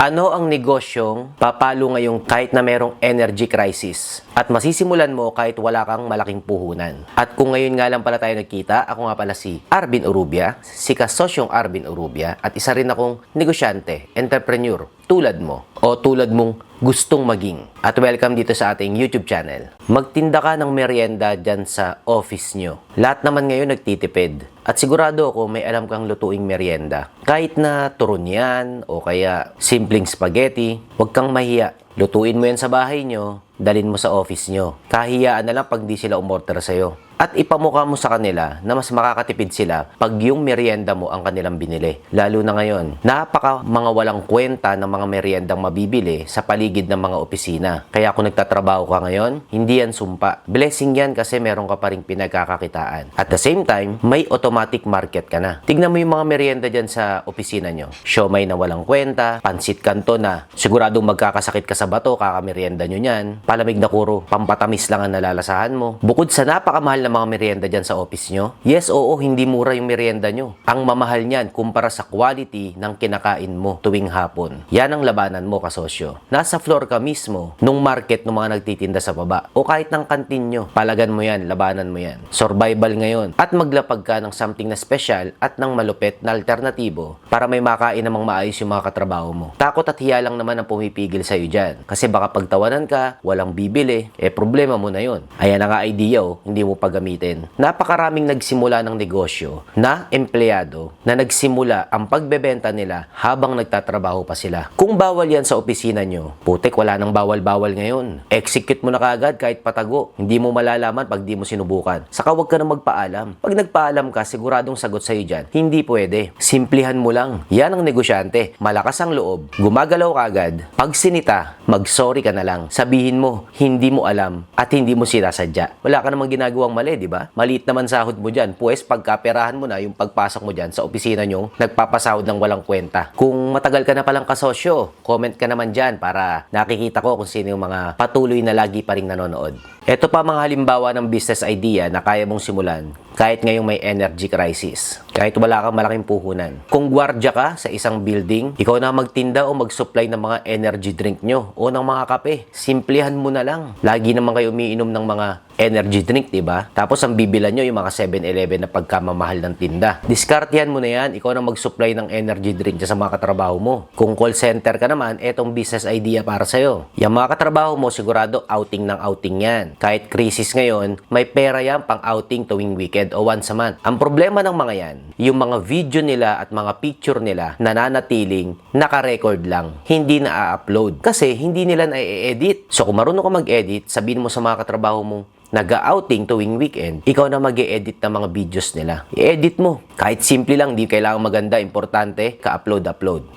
Ano ang negosyong papalo ngayong kahit na merong energy crisis at masisimulan mo kahit wala kang malaking puhunan? At kung ngayon nga lang pala tayo nagkita, ako nga pala si Arvin Urrubia, si Kasosyong Arvin Urrubia, at isa rin akong negosyante, entrepreneur, tulad mo o tulad mong gustong maging. At welcome dito sa ating YouTube channel. Magtinda ka ng merienda dyan sa office nyo. Lahat naman ngayon nagtitipid. At sigurado ako may alam kang lutuing merienda. Kahit na turon yan o kaya simpleng spaghetti, huwag kang mahiya. Lutuin mo yan sa bahay nyo, dalin mo sa office nyo. Kahiyaan na lang pag di sila umorder sa'yo. At ipamukha mo sa kanila na mas makakatipid sila pag yung merienda mo ang kanilang binili. Lalo na ngayon, napaka mga walang kwenta ng mga meriendang mabibili sa paligid ng mga opisina. Kaya kung nagtatrabaho ka ngayon, hindi yan sumpa. Blessing yan kasi meron ka pa ring pinagkakakitaan. At the same time, may automatic market ka na. Tignan mo yung mga merienda dyan sa opisina nyo. Siomay na walang kwenta, pansit kanto na siguradong magkakasakit ka sa bato, kakamerienda nyo yan. Palamig na kuro, pampatamis lang ang nalalasahan mo. Bukod sa napakamahal na mga merienda dyan sa office nyo? Yes, oo, hindi mura yung merienda nyo. Ang mamahal niyan kumpara sa quality ng kinakain mo tuwing hapon. Yan ang labanan mo, kasosyo. Nasa floor ka mismo nung market ng mga nagtitinda sa baba o kahit ng kantin nyo. Palagan mo yan, labanan mo yan. Survival ngayon. At maglapag ka ng something na special at ng malupit na alternatibo para may makain namang maayos yung mga katrabaho mo. Takot at hiya lang naman ang pumipigil sa'yo dyan. Kasi baka pagtawanan ka, walang bibili, problema mo na yun. Ayan ang idea, hindi mo gamitin. Napakaraming nagsimula ng negosyo na empleyado na nagsimula ang pagbebenta nila habang nagtatrabaho pa sila. Kung bawal yan sa opisina nyo, putik, wala nang bawal-bawal ngayon. Execute mo na kaagad kahit patago. Hindi mo malalaman pag di mo sinubukan. Saka huwag ka na magpaalam. Pag nagpaalam ka, siguradong sagot sa'yo dyan. Hindi pwede. Simplihan mo lang. Yan ang negosyante. Malakas ang loob. Gumagalaw kaagad. Pag sinita, mag-sorry ka na lang. Sabihin mo, hindi mo alam at hindi mo sinasadya. Wala ka namang ginagawang mali, di ba? Maliit naman sahod mo dyan. Pues, pagkaperahan mo na yung pagpasok mo dyan sa opisina nyo, nagpapasahod ng walang kwenta. Kung matagal ka na palang kasosyo, comment ka naman dyan para nakikita ko kung sino yung mga patuloy na lagi pa rin nanonood. Ito pa mga halimbawa ng business idea na kaya mong simulan kahit ngayong may energy crisis. Kahit wala kang malaking puhunan. Kung gwardya ka sa isang building, ikaw na magtinda o mag-supply ng mga energy drink nyo o ng mga kape. Simplihan mo na lang. Lagi naman kayo umiinom ng mga energy drink, diba? Tapos ang bibilan nyo yung mga 7-Eleven na pagkamamahal ng tinda. Diskartihan mo na yan, ikaw na mag-supply ng energy drink sa mga katrabaho mo. Kung call center ka naman, etong business idea para sa'yo. Yung mga katrabaho mo, sigurado outing ng outing yan. Kahit crisis ngayon, may pera yan pang outing tuwing weekend o once a month. Ang problema ng mga yan, yung mga video nila at mga picture nila nananatiling naka-record lang, hindi na-upload. Kasi hindi nila na-edit. So kung marunong ka mag-edit, sabihin mo sa mga katrabaho mo, nag-outing tuwing weekend, ikaw na mag-e-edit ng mga videos nila. I-edit mo. Kahit simple lang, di kailangan maganda, importante, ka-upload.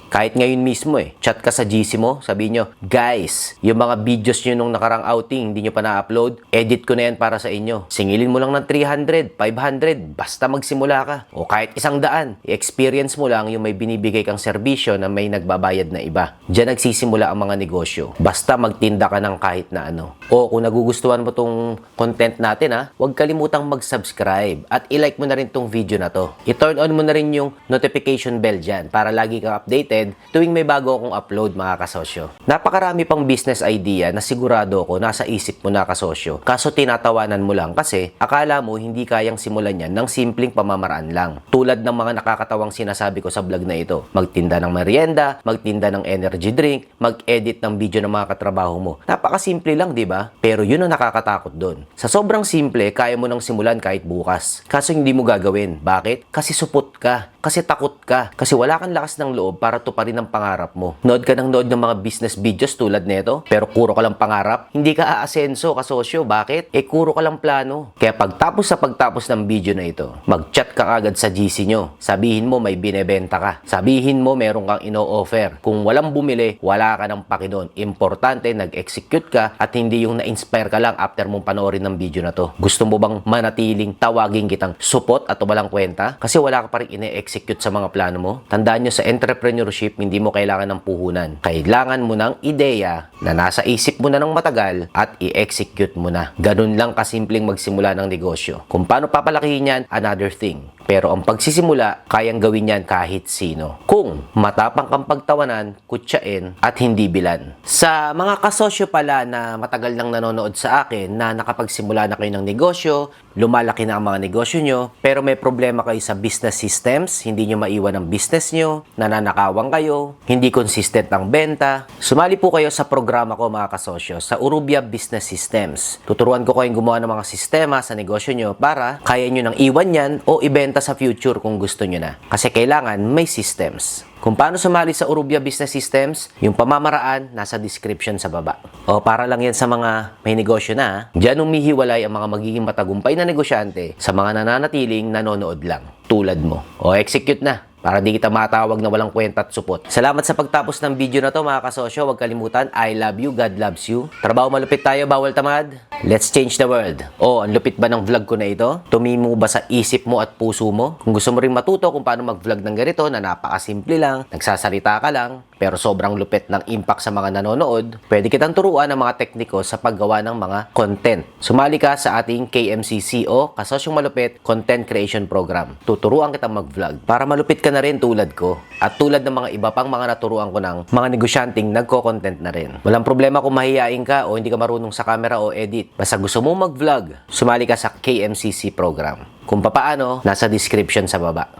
Kahit ngayon mismo chat ka sa GC mo, sabihin nyo, guys, yung mga videos nyo nung nakarang outing, hindi nyo pa na-upload, edit ko na yan para sa inyo. Singilin mo lang ng 300, 500, basta magsimula ka. O kahit 100, i-experience mo lang yung may binibigay kang serbisyo na may nagbabayad na iba. Diyan nagsisimula ang mga negosyo. Basta magtinda ka ng kahit na ano. O kung nagugustuhan mo tong content natin huwag kalimutang mag-subscribe at i-like mo na rin tong video na to. I-turn on mo na rin yung notification bell dyan para lagi kang updated tuwing may bago akong upload, mga kasosyo. Napakarami pang business idea na sigurado ko nasa isip mo na, kasosyo. Kaso tinatawanan mo lang kasi akala mo hindi kayang simulan yan ng simpleng pamamaraan lang. Tulad ng mga nakakatawang sinasabi ko sa vlog na ito. Magtinda ng merienda, magtinda ng energy drink, mag-edit ng video ng mga katrabaho mo. Napakasimple lang, di ba? Pero yun ang nakakatakot doon. Sa sobrang simple, kaya mo nang simulan kahit bukas. Kaso hindi mo gagawin. Bakit? Kasi supot ka. Kasi takot ka. Kasi wala kang lakas ng loob para tuparin ang pangarap mo. Nood ka ng nood ng mga business videos tulad nito, pero kuro ka lang pangarap. Hindi ka aasenso, kasosyo. Bakit? Kuro ka lang plano. Kaya pagtapos ng video na ito, mag-chat ka agad sa GC nyo. Sabihin mo may binebenta ka. Sabihin mo meron kang ino-offer. Kung walang bumili, wala ka ng paki doon. Importante, nag-execute ka at hindi yung na-inspire ka lang after mong panoorin ng video na to. Gusto mo bang manatiling tawagin kitang supot at walang kwenta? Kasi wala ka pa rin ine-execute sa mga plano mo. Tandaan nyo, sa entrepreneurship, hindi mo kailangan ng puhunan. Kailangan mo ng ideya na nasa isip mo na ng matagal at i-execute mo na. Ganun lang kasimpleng magsimula ng negosyo. Kung paano papalakihin yan, another thing. Pero ang pagsisimula, kayang gawin yan kahit sino. Kung matapang kang pagtawanan, kutsain, at hindi bilan. Sa mga kasosyo pala na matagal nang nanonood sa akin na nakapagsimula na kayo ng negosyo, lumalaki na ang mga negosyo nyo, pero may problema kayo sa business systems, hindi nyo maiwan ang business nyo, nananakawang kayo, hindi consistent ang benta, sumali po kayo sa programa ko mga kasosyo sa Urubia Business Systems. Tuturuan ko kayong gumawa ng mga sistema sa negosyo nyo para kaya nyo nang iwan yan o ibenta sa future kung gusto nyo na. Kasi kailangan may systems. Kung paano sumali sa Urubia Business Systems, yung pamamaraan nasa description sa baba. O para lang yan sa mga may negosyo na, diyan umihiwalay ang mga magiging matagumpay na negosyante sa mga nananatiling nanonood lang, tulad mo. O execute na, para di kita matawag na walang kwenta at supot. Salamat sa pagtapos ng video na to mga kasosyo. Huwag kalimutan, I love you, God loves you. Trabaho malupit tayo, bawal tamad. Let's change the world. Oh, ang lupit ba ng vlog ko na ito? Tumimo ba sa isip mo at puso mo? Kung gusto mo ring matuto kung paano mag-vlog ng ganito na napakasimple lang, nagsasalita ka lang, pero sobrang lupit ng impact sa mga nanonood, pwede kitang turuan ng mga tekniko sa paggawa ng mga content. Sumali ka sa ating KMCC o Kasosyong Malupit Content Creation Program. Tuturuan kitang mag-vlog para malupit ka na rin tulad ko. At tulad ng mga iba pang mga naturuan ko ng mga negosyanteng nagko-content na rin. Walang problema kung mahihain ka o hindi ka marunong sa camera o edit. Basta gusto mo mag-vlog, sumali ka sa KMCC program. Kung papaano, nasa description sa baba.